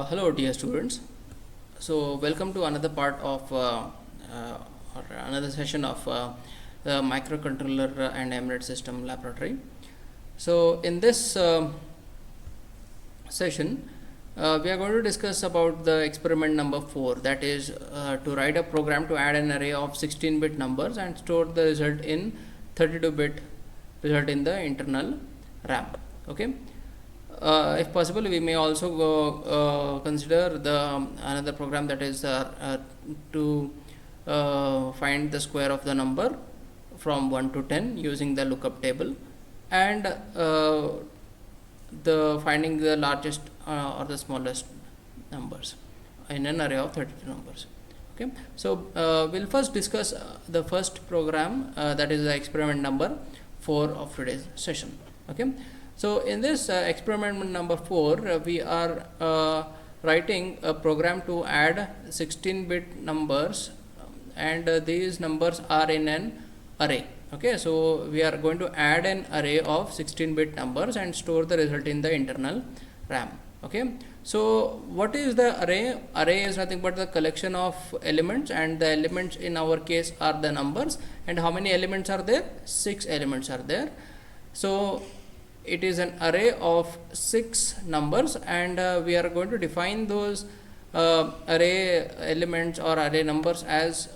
Hello dear students. So welcome to another part of or another session of the microcontroller and embedded system laboratory. So in this session we are going to discuss about the experiment number 4, that is to write a program to add an array of 16-bit numbers and store the result in 32-bit result in the internal RAM. Okay. If possible, we may also go consider the another program, that is to find the square of the number from 1 to 10 using the lookup table, and the finding the largest or the smallest numbers in an array of 32 numbers. Okay, so we'll first discuss the first program, that is the experiment number 4 of today's session. Okay. So in this experiment number 4, we are writing a program to add 16-bit numbers, and these numbers are in an array. Okay, so we are going to add an array of 16-bit numbers and store the result in the internal RAM. Okay, so what is the array? Array is nothing but the collection of elements, and the elements in our case are the numbers. And how many elements are there? 6 elements are there. So it is an array of 6 numbers, and we are going to define those array elements or array numbers as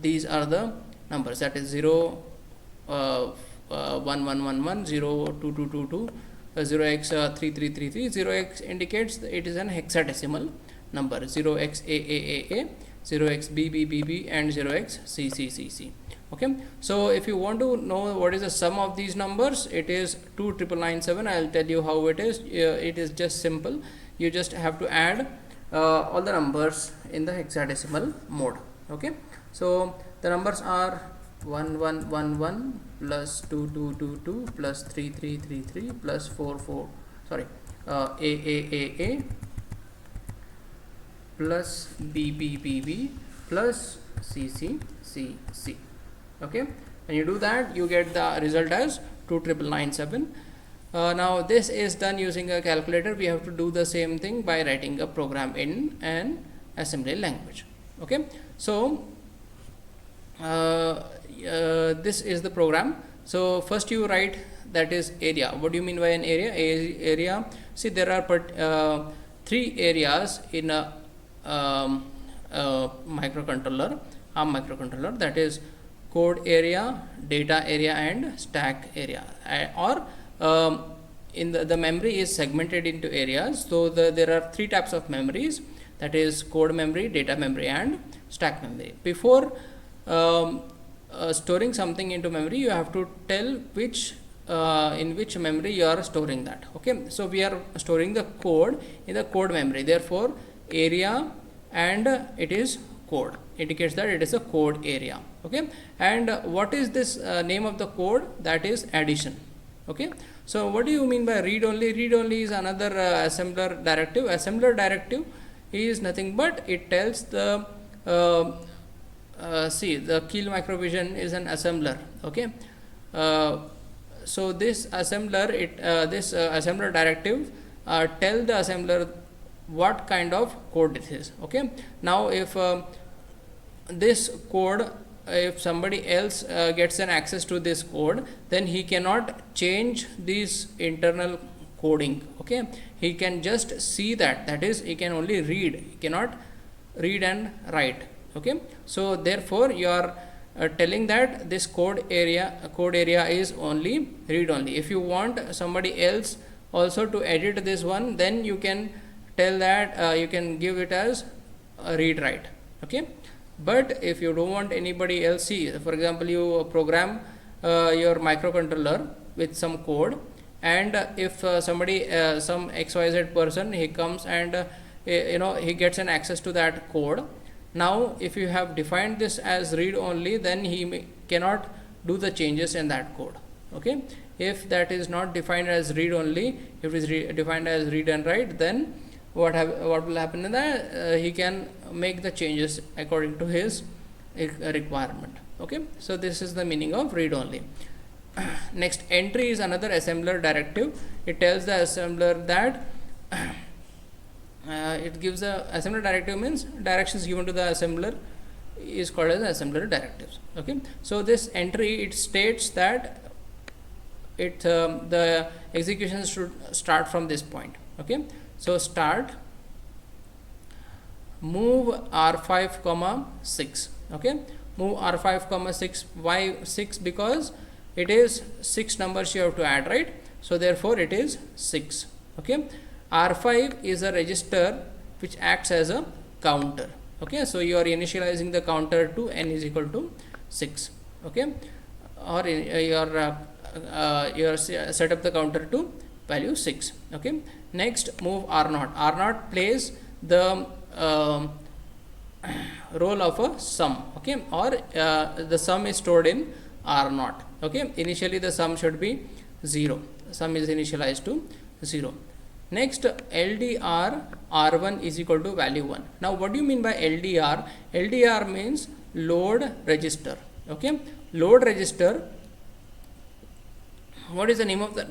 these are the numbers, that is 0 1 1 1 1, 0 2 2 2 2, 0x 3 3 3 3. 0x indicates it is an hexadecimal number, 0x a a a a, 0x b b b b, and 0x c c c c. Okay, so if you want to know what is the sum of these numbers, it is 29997. I will tell you how it is. It is just simple. You just have to add all the numbers in the hexadecimal mode. Okay, so the numbers are 1111 plus 2222 plus 3333 plus 44 a plus b plus c. Okay, when you do that, you get the result as 29997. Now this is done using a calculator. We have to do the same thing by writing a program in an assembly language. Okay, so this is the program. So first you write, that is area. What do you mean by an area? Area, see, there are 3 areas in a microcontroller, ARM microcontroller, that is code area, data area, and stack area. In the memory is segmented into areas. So there are 3 types of memories, that is code memory, data memory, and stack memory. Before storing something into memory, you have to tell which in which memory you are storing that. Okay, so we are storing the code in the code memory, therefore area and it is code indicates that it is a code area. Okay, and what is this name of the code? That is addition. Okay, so what do you mean by read only? Read only is another assembler directive. Assembler directive is nothing but it tells the see, the Keil Microvision is an assembler. Okay, so this assembler, this assembler directive tell the assembler what kind of code it is. Okay, now if this code, if somebody else gets an access to this code, then he cannot change this internal coding. Okay, he can just see that, that is, he can only read, he cannot read and write. Okay, so therefore you are telling that this code area is only read only. If you want somebody else also to edit this one, then you can tell that you can give it as read write. Okay, but if you don't want anybody else, see, for example, you program your microcontroller with some code, and if somebody some XYZ person, he comes and he gets an access to that code. Now if you have defined this as read only, then he cannot do the changes in that code. Okay, if that is not defined as read only, if it is defined as read and write, then what will happen in that, he can make the changes according to his requirement. Okay, so this is the meaning of read only. Next entry is another assembler directive. It tells the assembler that it gives the assembler directive means directions given to the assembler is called as assembler directives. Okay, so this entry, it states that the execution should start from this point. Okay, so start move r5 comma 6. Okay, move r5 comma 6. Why 6? Because it is 6 numbers you have to add, right? So therefore it is 6. Okay, r5 is a register which acts as a counter. Okay, so you are initializing the counter to n is equal to 6. Okay, or you set up the counter to value 6. Okay, next move r0. r0 plays the role of a sum. Okay, or the sum is stored in r0. Okay, initially the sum should be 0. Sum is initialized to 0. Next, LDR R1 is equal to value 1. Now, what do you mean by LDR? LDR means load register. Okay, load register. What is the name of that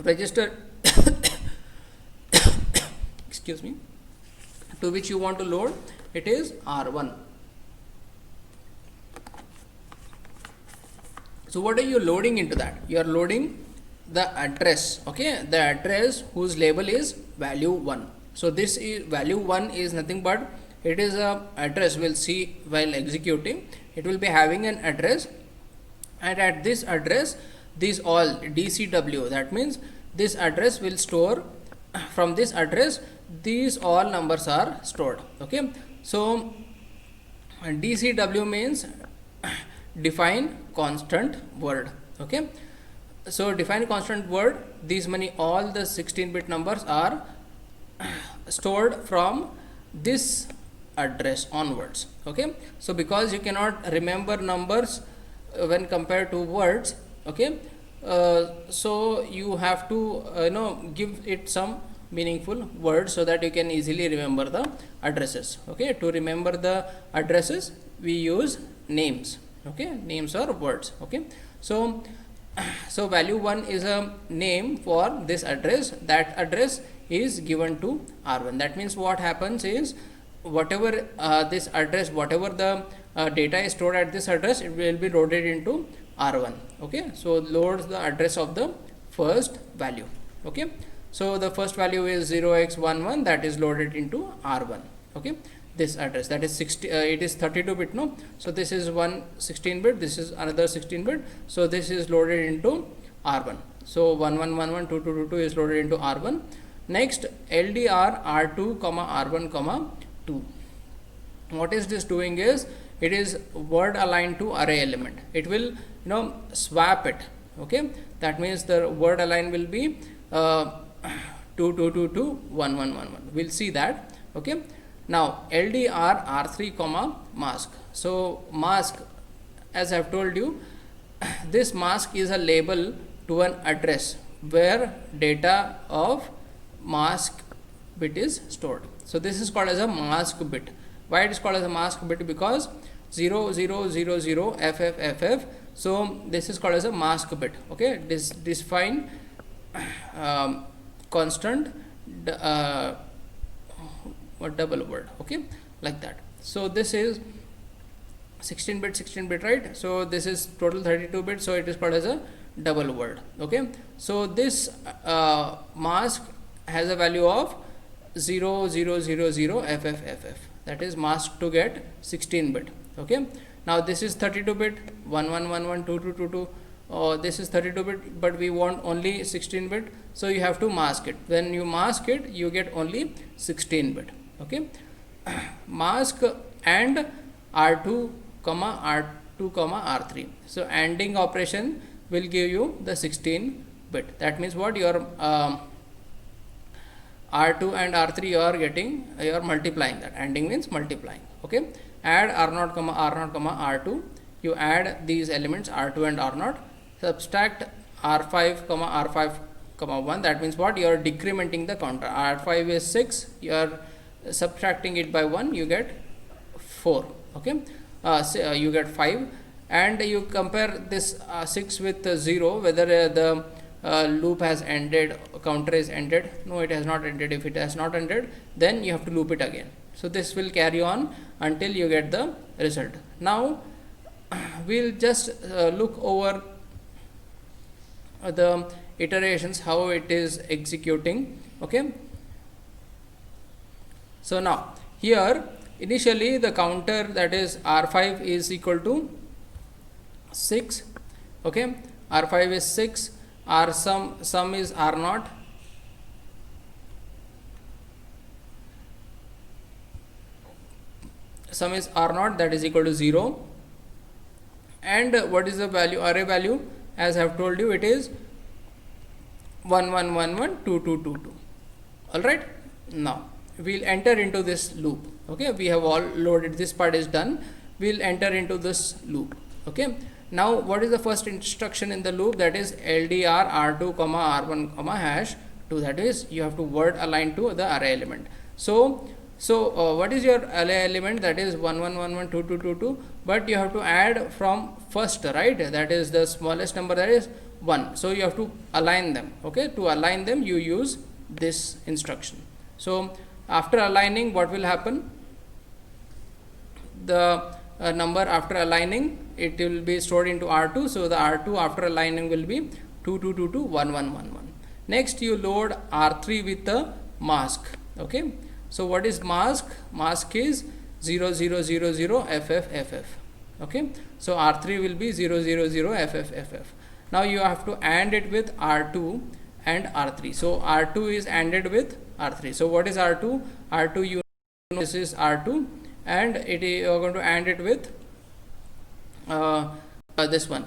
register? Excuse me. To which you want to load? It is R1. So, what are you loading into that? You are loading the address. Okay, the address whose label is value 1. So this is value 1 is nothing but it is a address. We'll see while executing, it will be having an address, and at this address these all DCW, that means this address will store, from this address these all numbers are stored. Okay, so DCW means define constant word. Okay, so define constant word, these many, all the 16-bit numbers are stored from this address onwards. Okay, so because you cannot remember numbers when compared to words. Okay, so you have to give it some meaningful words so that you can easily remember the addresses. Okay, to remember the addresses we use names. Okay, names or words. Okay, so value 1 is a name for this address. That address is given to R1. That means what happens is, whatever this address, whatever the data is stored at this address, it will be loaded into R1. Okay, so loads the address of the first value. Okay, so the first value is 0x11, that is loaded into R1. Okay, this address, that is 60, it is 32-bit, no? So this is one 16-bit, this is another 16-bit, so this is loaded into R1. So 1111 2222 is loaded into R1. Next, LDR R2 comma R1 comma 2. What is this doing is, it is word aligned to array element. It will swap it. Okay, that means the word align will be 2222 1111. We'll see that. Okay, now LDR R3 comma mask. So mask, as I've told you, this mask is a label to an address where data of mask bit is stored. So this is called as a mask bit. Why it is called as a mask bit? Because 0000 FFFF. So this is called as a mask bit. Okay, this define constant double word. Okay, like that. So this is 16-bit, right? So this is total 32-bit. So it is called as a double word. Okay, so this mask has a value of 0000 FFFF. That is masked to get 16-bit. Okay, now this is 32-bit, 1111 2222. This is 32-bit, but we want only 16-bit, so you have to mask it. When you mask it, you get only 16-bit. Okay, mask and R2 comma R2 comma R3. So ANDing operation will give you the 16-bit. That means what, your R2 and R3 you are getting, you are multiplying that. ANDing means multiplying. Okay, add R0 comma R0 comma R2. You add these elements R2 and R0. Subtract R5 comma R5 comma 1. That means what, you are decrementing the counter. R5 is 6. You are subtracting it by 1. You get 4. Okay, so, you get 5, and you compare this 6 with 0, whether the loop has ended, counter is ended. No, it has not ended. If it has not ended, then you have to loop it again. So this will carry on until you get the result. Now we'll just look over the iterations, how it is executing. Okay, so now here initially the counter, that is R5 is equal to 6. Okay, R5 is 6, R sum is R0, sum is R0, that is equal to 0. And what is the value, array value? As I have told you, it is 1 1 1 1 2 2 2 2. All right, now we'll enter into this loop. Okay, we have all loaded, this part is done. We'll enter into this loop. Okay, now what is the first instruction in the loop? That is LDR R2 comma R1 comma hash 2. That is, you have to word align to the array element. So what is your array element? That is 1 1 1 1 2 2 2 2, but you have to add from first, right? That is the smallest number, that is 1. So you have to align them. Okay, to align them you use this instruction. So after aligning, what will happen? The number after aligning, it will be stored into R2. So the R2 after aligning will be 2 2 2 2 1 1 1 1. Next you load R3 with the mask. Okay, so what is mask? Mask is 0 0 0 0 FF FF. Okay, so R3 will be 0 0 0 FF FF. Now you have to AND it with R2 and R3. So R2 is ANDed with R3. So what is R2? R2, you know, this is R2, and it is, you are going to AND it with this one.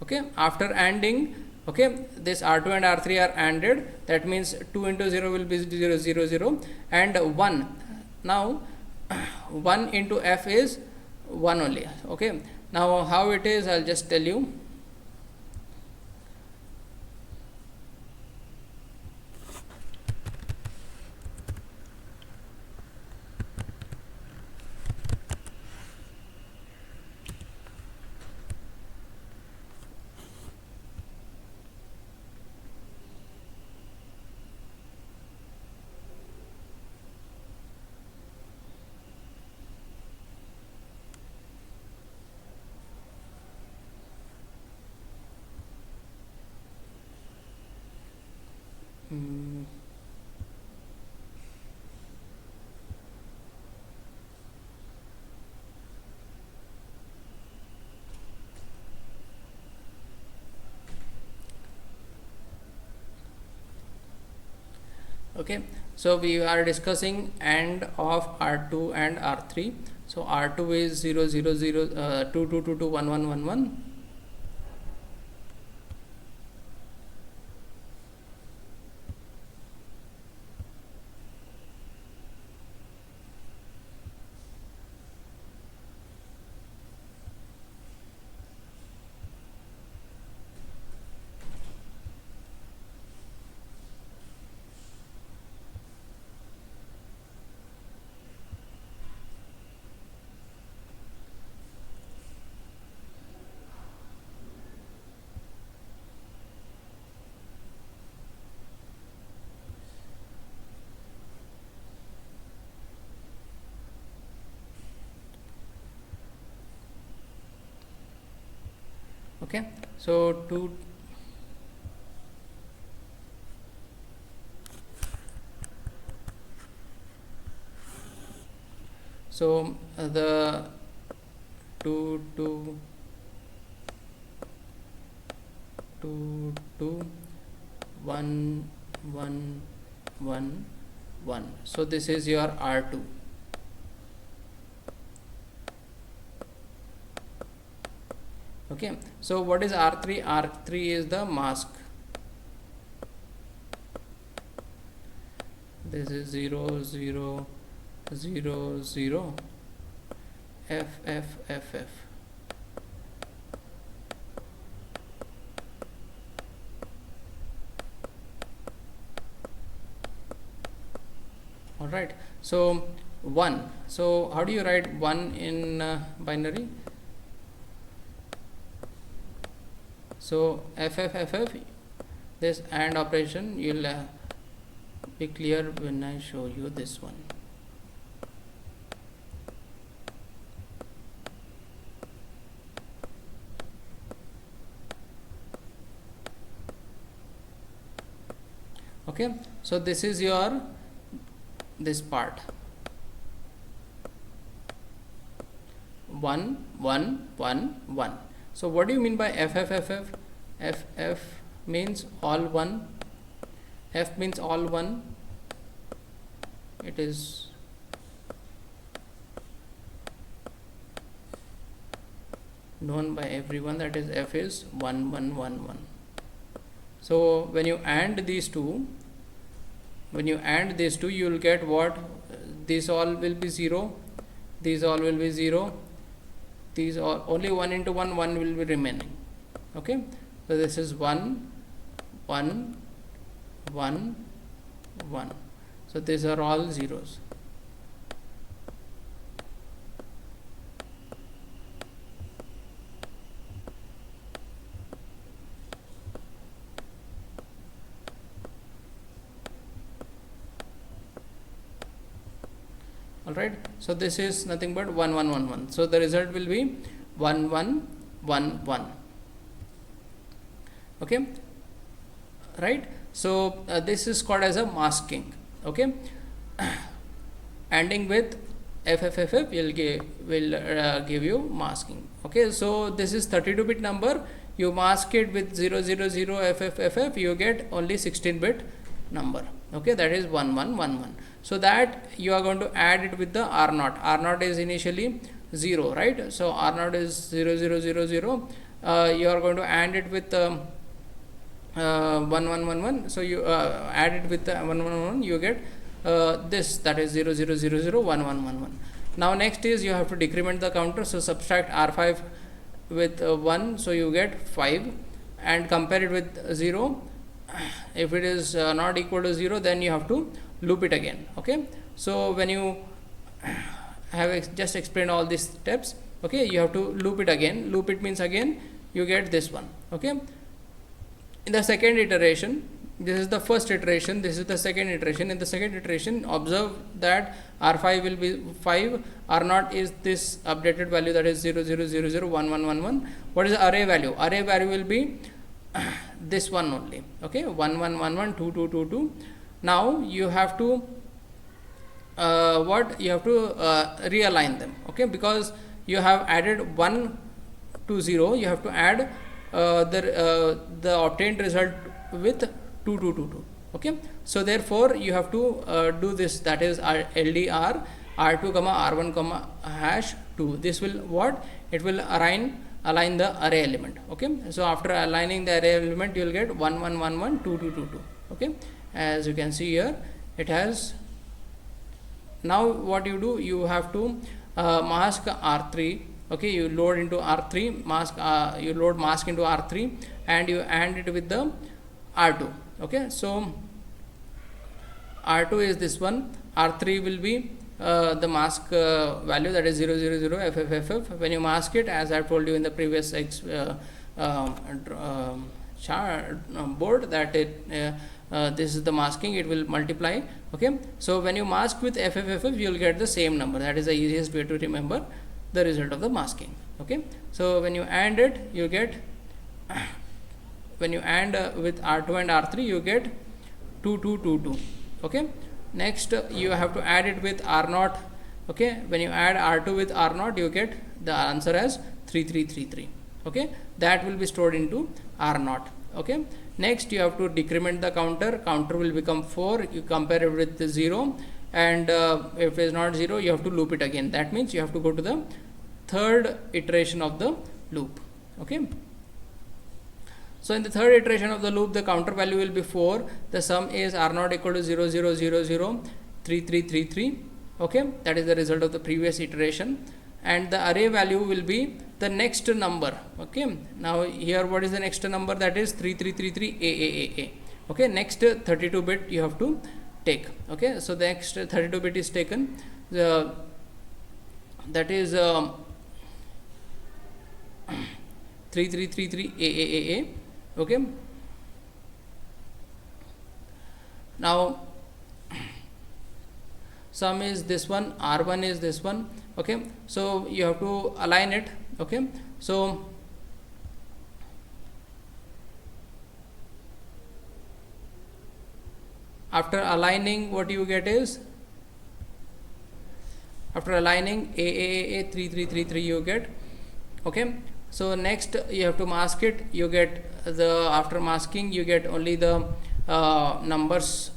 Okay, after ANDing, okay, this R2 and R3 are ANDed. That means 2 into 0 will be 0 0 0 and 1. Now 1 into F is 1 only. Okay, now how it is, I'll just tell you. Okay, so we are discussing AND of R2 and R3. So R2 is 0 0 0 2 2 2 2 1 1 1 1. Okay, so the 2 2 2 2 1 1 1 1. So this is your R2. Okay, so what is R3? R3 is the mask. This is 0 0 0 0 F F F F. All right, so 1. So how do you write 1 in binary? So FF FF, this AND operation you'll be clear when I show you this one. Okay, so this is your this part 1 1 1 1. So what do you mean by FF? FF means all 1, F means all 1. It is known by everyone that is F is 1 1 1 1. So when you AND these two, you will get what? These all will be 0, these all will be 0, these all only 1 into 1 1 will be remaining. Okay, so this is 1 1 1 1. So these are all zeros. Alright, so this is nothing but 1 1 1 1. So the result will be 1 1 1 1. Okay, right. So this is called as a masking. Okay, ending with FFFF will give you masking. Okay, so this is 32-bit number. You mask it with 0 0 0 FFFF, you get only 16-bit number. Okay, that is 1 1 1 1. So that you are going to add it with the R0. R0 is initially 0, right? So R0 is 0 0 0 0. You are going to add it with 1 1 1 1. So you add it with 1 1 1, you get this, that is 0 0 0 0 1 1 1 1. Now next is you have to decrement the counter. So subtract R5 with 1, so you get 5, and compare it with 0. If it is not equal to 0, then you have to loop it again. Okay, so when you have just explained all these steps, okay, you have to loop it again. Loop it means again you get this one. Okay, in the second iteration, this is the first iteration, this is the second iteration. In the second iteration, observe that R5 will be 5, R0 is this updated value, that is 0 0 0 0 1 1 1 1. What is the array value? Array value will be this one only. Okay, 1 1 1 1 2 2 2 2. Now you have to you have to realign them. Okay, because you have added 1 to 0, you have to add the obtained result with 2 2 2 2. Okay, so therefore you have to do this, that is LDR R2 comma R1 comma hash 2. This will what? It will align the array element. Okay, so after aligning the array element, you will get 1 1 1 1 2 2 2 2. Okay, as you can see here, it has. Now what you do, you have to mask R3. Okay, you load into R3 mask, you load mask into R3 and you AND it with the R2. Okay, so R2 is this one, R3 will be the mask value, that is 0 0 0 FFFF. When you mask it, as I told you in the previous board, that this is the masking, it will multiply. Okay, so when you mask with FFFF, you will get the same number. That is the easiest way to remember the result of the masking. Okay, so when you AND it, you get when you AND with R2 and R3, you get 2 2 2 2. Okay, next you have to add it with R0. Okay, when you add R2 with R0, you get the answer as 3333. Okay, that will be stored into R0. Okay, next you have to decrement the counter. Counter will become 4. You compare it with the 0, and if it is not 0, you have to loop it again. That means you have to go to the third iteration of the loop. Okay, so in the third iteration of the loop, the counter value will be 4. The sum is R0 equal to 0 0 0 0 3 3 3 3. Okay, that is the result of the previous iteration, and the array value will be the next number. Okay, now here what is the next number? That is 3333 AAAA. Okay, next 32-bit you have to take. Okay, so the next 32-bit is taken. That is 3333 AAAA. Okay, Now sum is this one, R1 is this one. Okay, so you have to align it. Okay, so after aligning, what you get is, after aligning A 3333 you get. Okay, so next you have to mask it. You get the, after masking you get only the numbers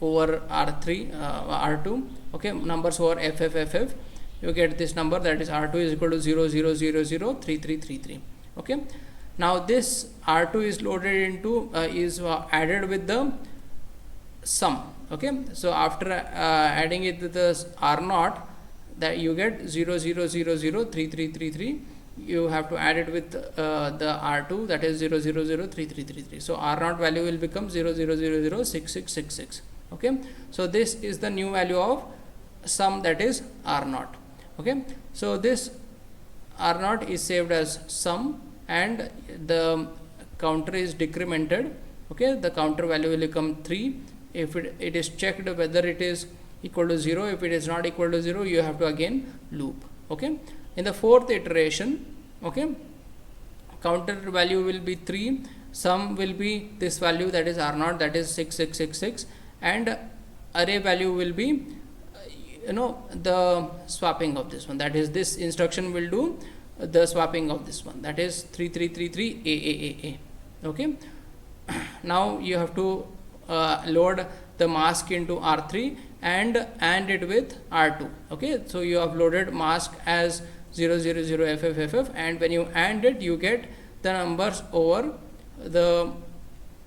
over R3 R2. Okay, numbers over FF. You get this number, that is R2 is equal to 00003333. Okay, now this R2 is loaded into is added with the sum. Okay, so after adding it with the R0, that you get 00003333. You have to add it with the R2, that is 00003333. So R0 value will become 00006666. Okay, so this is the new value of sum, that is R0. Okay, so this R0 is saved as sum and the counter is decremented. Okay, the counter value will become 3. If it is checked whether it is equal to 0, if it is not equal to 0, you have to again loop. Okay, in the fourth iteration, okay, counter value will be 3, sum will be this value, that is R0, that is 6666, and array value will be the swapping of this one, that is this instruction will do the swapping of this one, that is 3333 A. Okay, now you have to load the mask into R3 and it with R2. Okay, so you have loaded mask as 000FFFF, and when you AND it, you get the numbers over the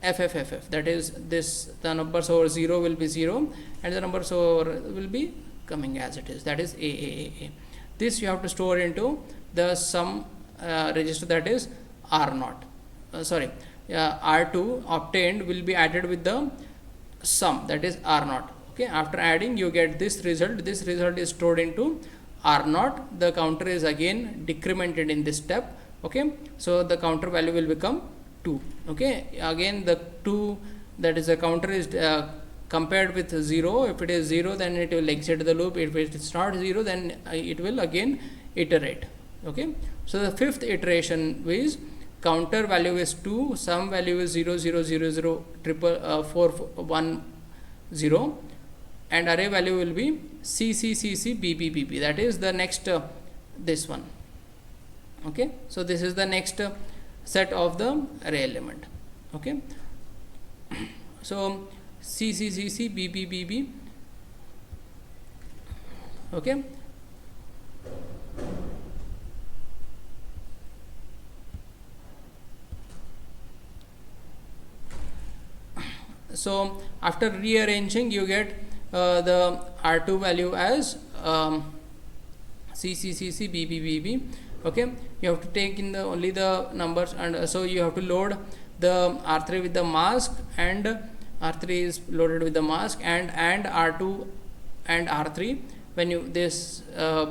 FFFF, that is this, the numbers over 0 will be 0 and the numbers over will be coming as it is, that is A. This you have to store into the sum register, that is R0. R2 obtained will be added with the sum, that is R0. Okay, after adding you get this result. This result is stored into R0. The counter is again decremented in this step. Okay, so the counter value will become 2. Okay, again the 2, that is the counter is compared with 0. If it is 0, then it will exit the loop. If it is not 0, then it will again iterate. Okay, so the fifth iteration is counter value is 2, sum value is 00004410, and array value will be CCCCBBBB, that is the next this one. Okay, so this is the next set of the array element. Okay, so CCCCBBBB. Okay, so after rearranging you get the R2 value as CCCCBBBB. Okay, you have to take in the only the numbers, and so you have to load the R3 with the mask, and R3 is loaded with the mask, and R2 and R3. When you this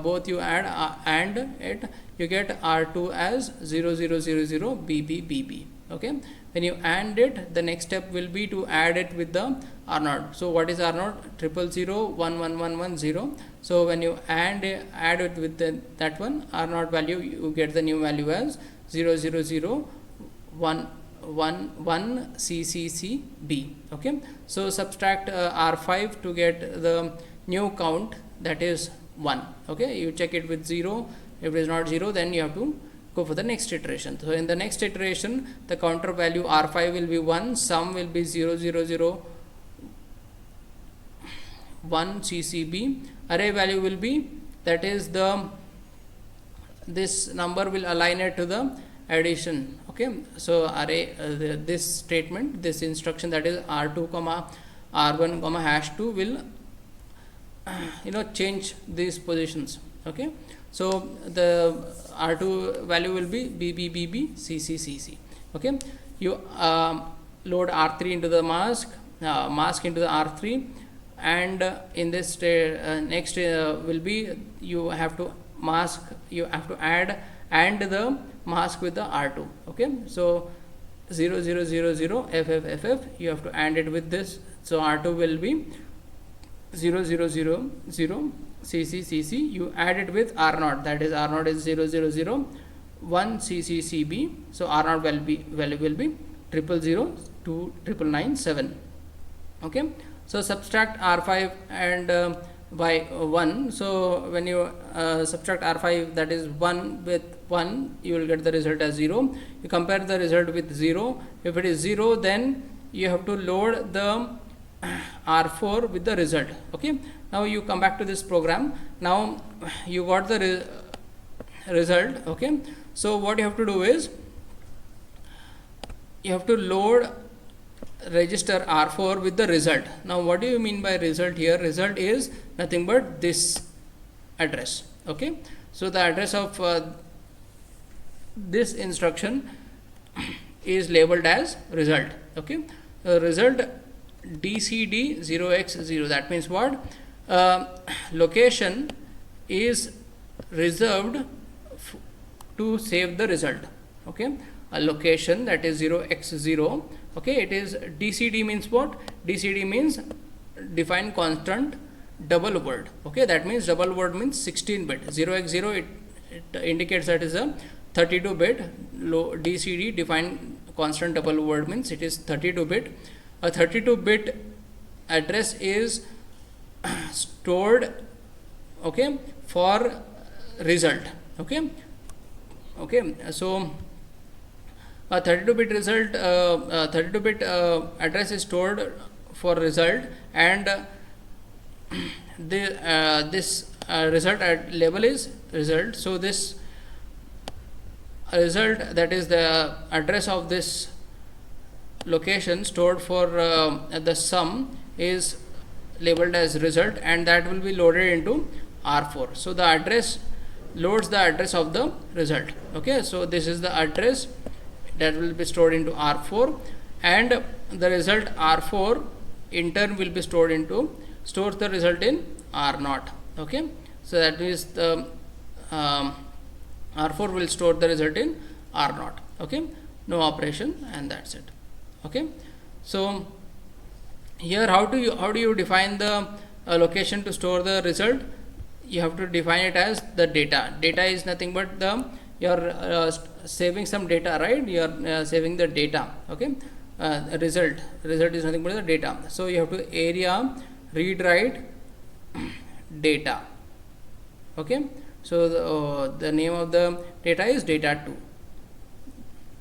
both you add and it, you get R2 as 0000BBBB. Okay, when you AND it, the next step will be to add it with the R0. So what is R0? 0001110. So when you add it with that one R0 value, you get the new value as 000111CCCB. Okay, so subtract R5 to get the new count, that is 1. Okay, you check it with 0. If it is not 0, then you have to go for the next iteration. So in the next iteration, the counter value R5 will be 1, sum will be 0001CCB, array value will be, that is the, this number will align it to the addition. Okay, so array this statement, this instruction, that is R2 comma R1 comma #2 will change these positions. Okay, so the R2 value will be BBBB CCCC. Okay, you load R3 into the mask, mask into the R3, and in this next will be, you have to mask, you have to add and the mask with the R2. Okay, so 0000FFFF, you have to AND it with this So R2 will be 0 0 0 0 CC CC. You add it with R0, that is R0 is 0 0 0 1 CC CB. So R0 value will be 0 0 0 2 9 9 7. Okay. So subtract R5 and by 1. So when you subtract R5, that is 1 with 1, you will get the result as 0. You compare the result with 0. If it is 0, then you have to load the R4 with the result. Okay. Now you come back to this program. Now you got the result. Okay. So what you have to do is, you have to load register R4 with the result. Now what do you mean by result here? Result is nothing but this address. Okay. So the address of this instruction is labeled as result. Okay. Result DCD 0x0. That means what? Location is reserved to save the result. Okay. A location, that is 0x0. Okay. It is DCD means what? DCD means define constant double word. Okay. That means double word means 16-bit. 0x0 it indicates that is a 32-bit. DCD define constant double word means it is 32-bit. A 32-bit address is stored, okay, for result. Okay. Okay. So a 32-bit result, 32-bit address is stored for result, and this result at label is result. So this result, that is the address of this location stored for the sum, is labeled as result, and that will be loaded into R4. So the address loads the address of the result. Okay. So this is the address that will be stored into R4, and the result R4 in turn will be stores the result in R0. Okay. So that means the R4 will store the result in R0. Okay. No operation, and that's it. Okay. So here how do you define the location to store the result? You have to define it as the data. Data is nothing but the you're saving some data, right? You're saving the data. Okay. Result is nothing but the data. So you have to area read write data. Okay. So the name of the data is data2.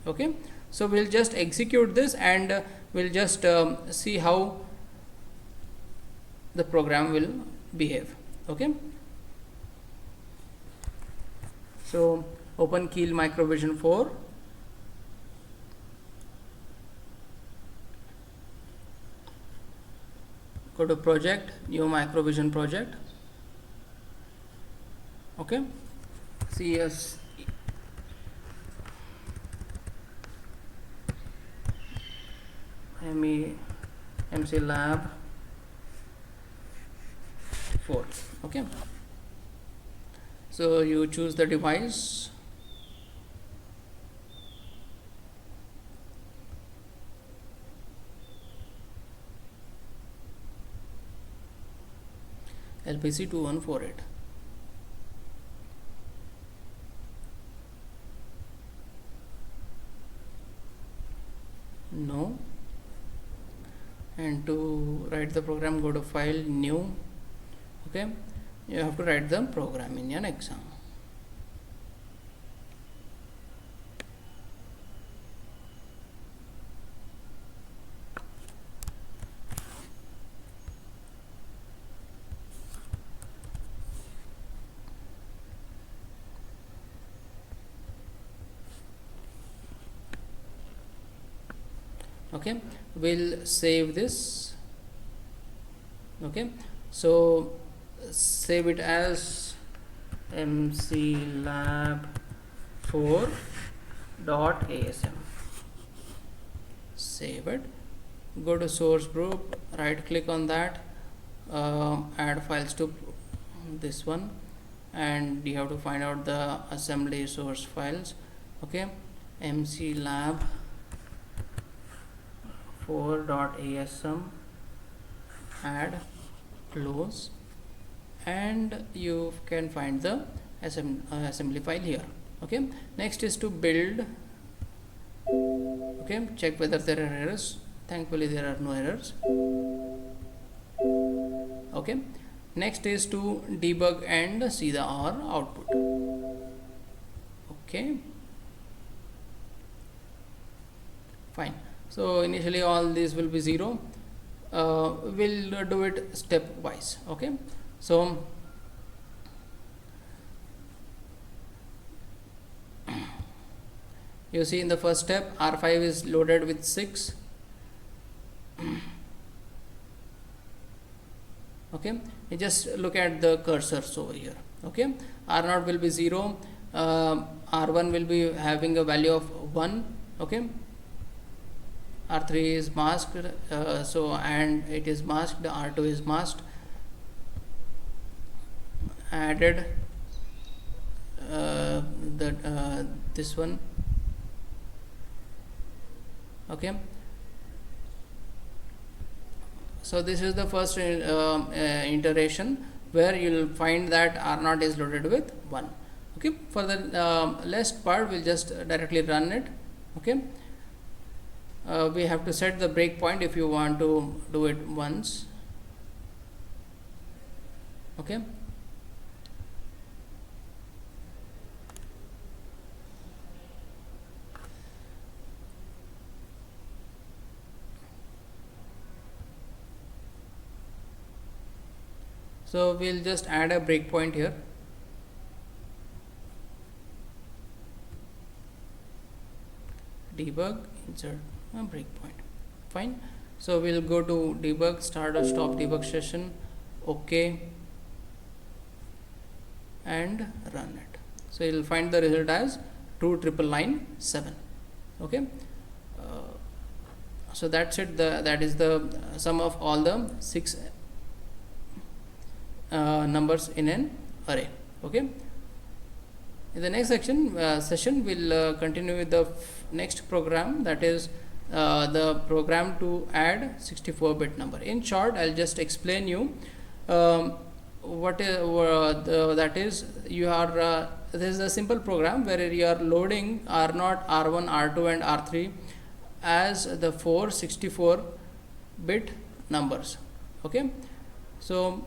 Okay. So we'll just execute this, and we'll just see how the program will behave. Okay. So open Keil Microvision 4. Go to project, new Microvision project. Okay. CS MC Lab 4. Okay. So you choose the device. LPC 2148. No. And to write the program, go to file, new. Okay. You have to write the program in an exam. Okay, we'll save this. Okay, so save it as mclab4.asm. Save it. Go to source group, right click on that, add files to this one, and you have to find out the assembly source files. Okay, mclab4.asm add, close, and you can find the assembly file here. Okay, next is to build. Okay, check whether there are errors. Thankfully there are no errors. Okay, next is to debug and see the OR output. Okay, fine. So initially all these will be 0. We'll do it stepwise. Okay, so you see in the first step R5 is loaded with 6. Okay, you just look at the cursors over here. Okay, R0 will be 0, R1 will be having a value of 1. Okay, R3 is masked, and it is masked, R2 is masked, added this one. Okay, so this is the first iteration where you will find that R0 is loaded with 1. Okay, for the last part we'll just directly run it. Okay, we have to set the breakpoint if you want to do it once. Okay, so we'll just add a breakpoint here. Debug, insert a breakpoint. Fine. So we'll go to debug, start or stop debug session. Okay, and run it. So you'll find the result as 29997. Okay. So that's it. That is the sum of all the 6 numbers in an array. Okay, in the next session we'll continue with the next program, that is the program to add 64-bit number. In short, I'll just explain you what is that is you are this is a simple program where you are loading R0, R1, R2 and R3 as the 4 64-bit numbers. Okay, so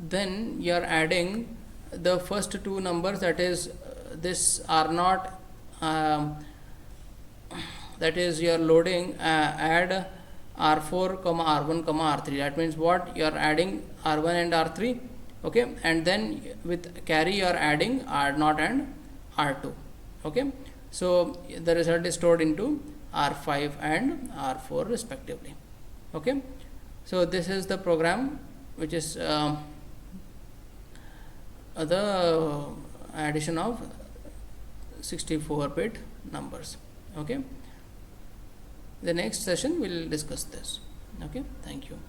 then you are adding the first two numbers, that is this R0, that is you are loading add R4, R1, R3. That means what, you are adding R1 and R3. Okay, and then with carry you are adding R0 and R2. Okay, so the result is stored into R5 and R4 respectively. Okay, so this is the program which is the addition of 64-bit numbers. Okay, the next session we will discuss this. Okay, thank you.